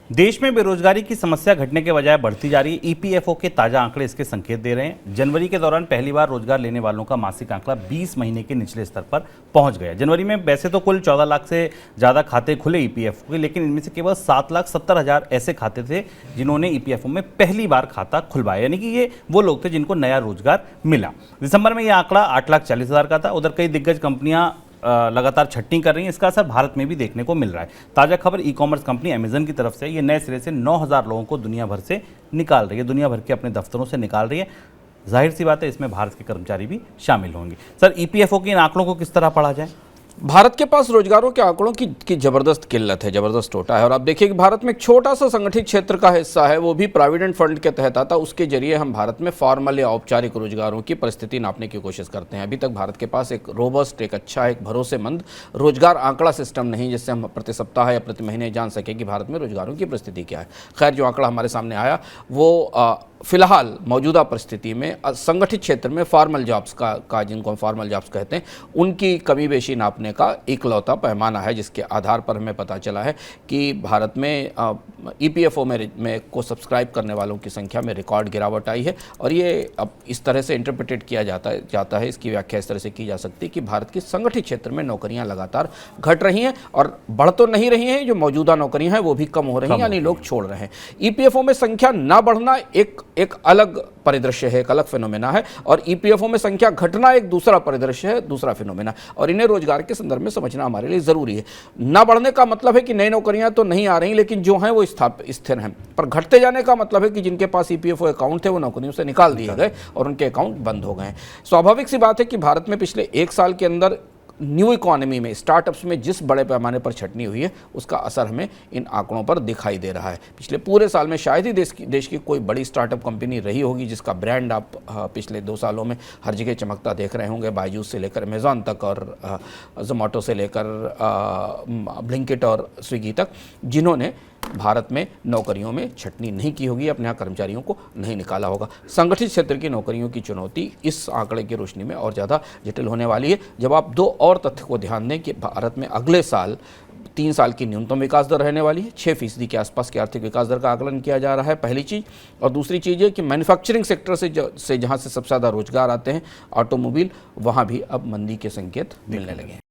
देश में बेरोजगारी की समस्या घटने के बजाय बढ़ती जा रही है। ईपीएफओ के ताजा आंकड़े इसके संकेत दे रहे हैं। जनवरी के दौरान पहली बार रोजगार लेने वालों का मासिक आंकड़ा 20 महीने के निचले स्तर पर पहुंच गया। जनवरी में वैसे तो कुल 14 लाख से ज्यादा खाते खुले ईपीएफओ के, लेकिन इनमें से केवल 7,70,000 ऐसे खाते थे जिन्होंने ईपीएफओ में पहली बार खाता खुलवाया, यानी कि ये वो लोग थे जिनको नया रोजगार मिला। दिसंबर में यह आंकड़ा 8,40,000 का था। उधर कई दिग्गज कंपनियां लगातार छटनी कर रही है। इसका असर भारत में भी देखने को मिल रहा है। ताजा खबर ई कॉमर्स कंपनी अमेजन की तरफ से, ये नए सिरे से 9,000 लोगों को दुनिया भर से निकाल रही है, दुनिया भर के अपने दफ्तरों से निकाल रही है। जाहिर सी बात है इसमें भारत के कर्मचारी भी शामिल होंगे। सर, ईपीएफओ के इन आंकड़ों को किस तरह पढ़ा जाए? भारत के पास रोजगारों के आंकड़ों की जबरदस्त किल्लत है, जबरदस्त टोटा है। और आप देखिए कि भारत में एक छोटा सा संगठित क्षेत्र का हिस्सा है, वो भी प्रोविडेंट फंड के तहत आता। उसके जरिए हम भारत में फॉर्मल या औपचारिक रोजगारों की परिस्थिति नापने की कोशिश करते हैं। अभी तक भारत के पास एक रोबस्ट, एक अच्छा, एक भरोसेमंद रोजगार आंकड़ा सिस्टम नहीं, जिससे हम प्रति सप्ताह या प्रति महीने जान सकें कि भारत में रोजगारों की परिस्थिति क्या है। खैर, जो आंकड़ा हमारे सामने आया वो फिलहाल मौजूदा परिस्थिति में संगठित क्षेत्र में फॉर्मल जॉब्स का जिनको हम फॉर्मल जॉब्स कहते हैं, उनकी कमी बेशी नापने का इकलौता पैमाना है, जिसके आधार पर हमें पता चला है कि भारत में ईपीएफओ में को सब्सक्राइब करने वालों की संख्या में रिकॉर्ड गिरावट आई है। और ये अब इस तरह से इंटरप्रिटेट किया जाता है, इसकी व्याख्या इस तरह से की जा सकती है कि भारत की संगठित क्षेत्र में नौकरियां लगातार घट रही हैं और बढ़ तो नहीं रही हैं। जो मौजूदा नौकरियां हैं वो भी कम हो रही हैं, यानी लोग छोड़ रहे हैं। ईपीएफओ में संख्या ना बढ़ना एक अलग परिदृश्य है, एक अलग फिनोमेना है, और ईपीएफओ में संख्या घटना एक दूसरा परिदृश्य है, दूसरा फिनोमेना। और इन्हें रोजगार के संदर्भ में समझना हमारे लिए जरूरी है। ना बढ़ने का मतलब है कि नई नौकरियां तो नहीं आ रही, लेकिन जो हैं वो स्थिर हैं। पर घटते जाने का मतलब है कि जिनके पास ईपीएफओ अकाउंट थे वो नौकरियों से निकाल दिए गए और उनके अकाउंट बंद हो गए। स्वाभाविक सी बात है कि भारत में पिछले एक साल के अंदर न्यू इकॉनमी में, स्टार्टअप्स में जिस बड़े पैमाने पर छटनी हुई है, उसका असर हमें इन आंकड़ों पर दिखाई दे रहा है। पिछले पूरे साल में शायद ही देश की कोई बड़ी स्टार्टअप कंपनी रही होगी जिसका ब्रांड आप पिछले 2 सालों में हर जगह चमकता देख रहे होंगे, बायजूस से लेकर अमेजॉन तक और जोमेटो से लेकर ब्लिंकिट और स्विगी तक, जिन्होंने भारत में नौकरियों में छटनी नहीं की होगी, अपने यहाँ कर्मचारियों को नहीं निकाला होगा। संगठित क्षेत्र की नौकरियों की चुनौती इस आंकड़े की रोशनी में और ज़्यादा जटिल होने वाली है। जब आप 2 और तथ्य को ध्यान दें कि भारत में अगले साल 3 साल की न्यूनतम विकास दर रहने वाली है, 6% के आसपास की आर्थिक विकास दर का आकलन किया जा रहा है, पहली चीज़। और दूसरी चीज़ है कि मैन्युफैक्चरिंग सेक्टर से जहाँ से सबसे ज़्यादा रोजगार आते हैं, ऑटोमोबाइल, वहाँ भी अब मंदी के संकेत मिलने लगे हैं।